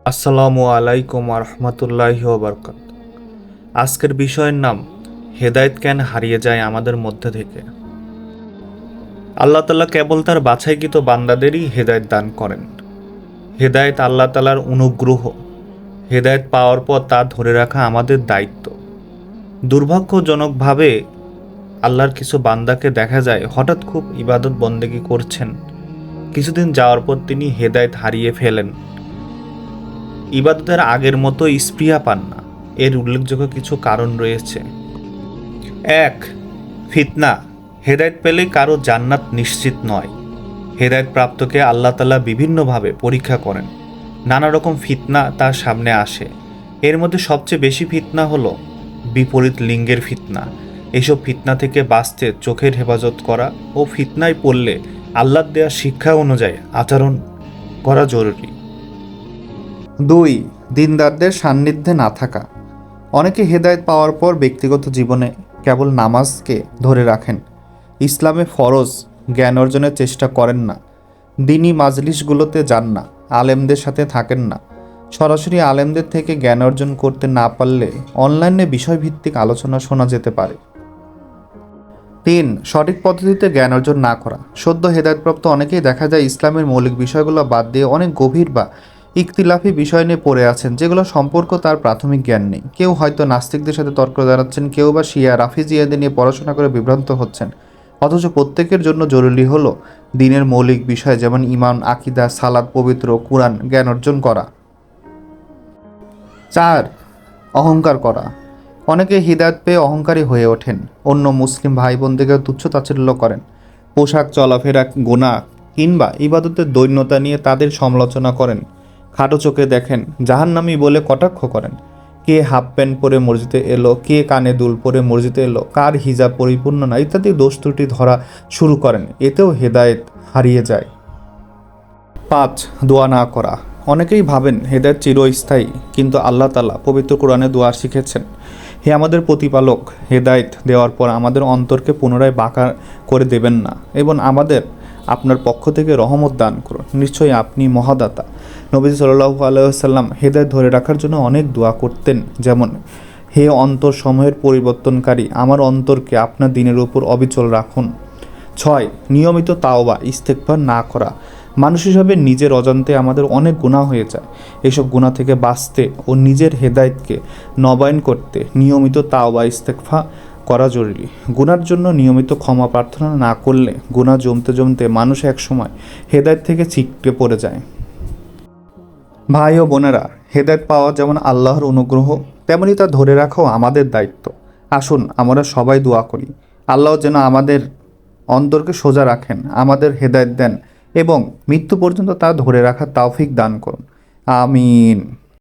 আসসালামু আলাইকুম রহমতুল্লাহি ওবরকাত। আজকের বিষয়ের নাম হেদায়েত কেন হারিয়ে যায় আমাদের মধ্যে থেকে। আল্লাহ তাআলা কেবল তার বাছাইকৃত বান্দাদেরই হেদায়েত দান করেন। হেদায়েত আল্লাহ তাআলার অনুগ্রহ। হেদায়েত পাওয়ার পর তা ধরে রাখা আমাদের দায়িত্ব। দুর্ভাগ্যজনকভাবে আল্লাহর কিছু বান্দাকে দেখা যায় হঠাৎ খুব ইবাদত বন্দেগী করছেন, কিছুদিন যাওয়ার পর তিনি হেদায়েত হারিয়ে ফেলেন, ইবাদতের আগের মতো স্পৃহা পান না। এর উল্লেখযোগ্য কিছু কারণ রয়েছে। ১. ফিতনা। হেদায়েত পেলে কারো জান্নাত নিশ্চিত নয়। হেদায়েত প্রাপ্তকে আল্লাহ তাআলা বিভিন্নভাবে পরীক্ষা করেন। নানা রকম ফিতনা তার সামনে আসে। এর মধ্যে সবচেয়ে বেশি ফিতনা হলো বিপরীত লিঙ্গের ফিতনা। এসব ফিতনা থেকে বাঁচতে চোখের হেফাজত করা ও ফিতনায় পড়লে আল্লাহর দেওয়া শিক্ষা অনুযায়ী আচরণ করা জরুরি। 2. দিনদারদের সান্নিধ্যে না থাকা। অনেকে হেদায়েত পাওয়ার পর ব্যক্তিগত জীবনে কেবল নামাজকে ধরে রাখেন, ইসলামে ফরজ জ্ঞান অর্জনের চেষ্টা করেন না, দিনী মাজলিসগুলোতে যান না, আলেমদের সাথে থাকেন না। সরাসরি আলেমদের থেকে জ্ঞান অর্জন করতে না পারলে অনলাইনে বিষয়ভিত্তিক আলোচনা শোনা যেতে পারে। 3. সঠিক পদ্ধতিতে জ্ঞান অর্জন না করা। সদ্য হেদায়েতপ্রাপ্ত অনেকেই দেখা যায় ইসলামের মৌলিক বিষয়গুলো বাদ দিয়ে অনেক গভীর বা ইখতিলাফি বিষয় নিয়ে পড়ে আছেন, যেগুলো সম্পর্ক তার প্রাথমিক জ্ঞান নেই। কেউ হয়তো নাস্তিকদের সাথে তর্ক জানাচ্ছেন, কেউ বা শিয়া রাফিজিয়াদের নিয়ে পড়াশোনা করে বিভ্রান্ত হচ্ছেন। অথচ প্রত্যেকের জন্য জরুরি হলো দিনের মৌলিক বিষয় যেমন ঈমান, আকীদা, সালাত, পবিত্র কুরআন জ্ঞান অর্জন করা। 4. অহংকার করা। অনেকে হিদায়াত পেয়ে অহংকারী হয়ে ওঠেন, অন্য মুসলিম ভাই বোনদেরকে তুচ্ছ তাচ্ছিল্য করেন, পোশাক, চলাফেরা, গুনাহ কিংবা ইবাদতের দৈন্যতা নিয়ে তাদের সমালোচনা করেন, খাটো চোখে দেখেন, জাহান্নামী বলে কটাক্ষ করেন। কে হাফ প্যান্ট পরে মসজিদে এলো, কে কানে দুল পরে মসজিদে এলো, কার হিজাব পরিপূর্ণ না ইত্যাদি দোষ ত্রুটি ধরা শুরু করেন। এতেও হেদায়েত হারিয়ে যায়। 5. দোয়া না করা। অনেকেই ভাবেন হেদায়েত চিরস্থায়ী, কিন্তু আল্লাহ তাআলা পবিত্র কোরআনে দোয়া শিখেছেন, হে আমাদের প্রতিপালক, হেদায়েত দেওয়ার পর আমাদের অন্তরকে পুনরায় বাঁকা করে দেবেন না এবং আমাদের আপনার পক্ষ থেকে রহমত দান করুন, নিশ্চয়ই আপনি মহাদাতা। নবী সাল্লাল্লাহু আলাইহি ওয়াসাল্লাম হেদায়েত ধরে রাখার জন্য অনেক দোয়া করতেন, যেমন হে অন্তর সময়ের পরিবর্তনকারী, আমার অন্তরকে আপনার দিনের উপর অবিচল রাখুন। 6. নিয়মিত তাওবা ইস্তেগফার না করা। মানুষ হিসাবে নিজের অজান্তে আমাদের অনেক গুনাহ হয়ে যায়। এসব গুনাহ থেকে বাঁচতে ও নিজের হেদায়েতকে নবায়ন করতে নিয়মিত তাওবা ইস্তেগফার করা জরুরি। গুনার জন্য নিয়মিত ক্ষমা প্রার্থনা না করলে গুনাহ জমতে জমতে মানুষ একসময় হেদায়েত থেকে ছিটকে পড়ে যায়। ভাই ও বোনেরা, হেদায়েত পাওয়া যেমন আল্লাহর অনুগ্রহ, তেমনি তা ধরে রাখাও আমাদের দায়িত্ব। আসুন আমরা সবাই দোয়া করি, আল্লাহ যেন আমাদের অন্তরকে সোজা রাখেন, আমাদের হেদায়েত দেন এবং মৃত্যু পর্যন্ত তা ধরে রাখার তৌফিক দান করুন। আমিন।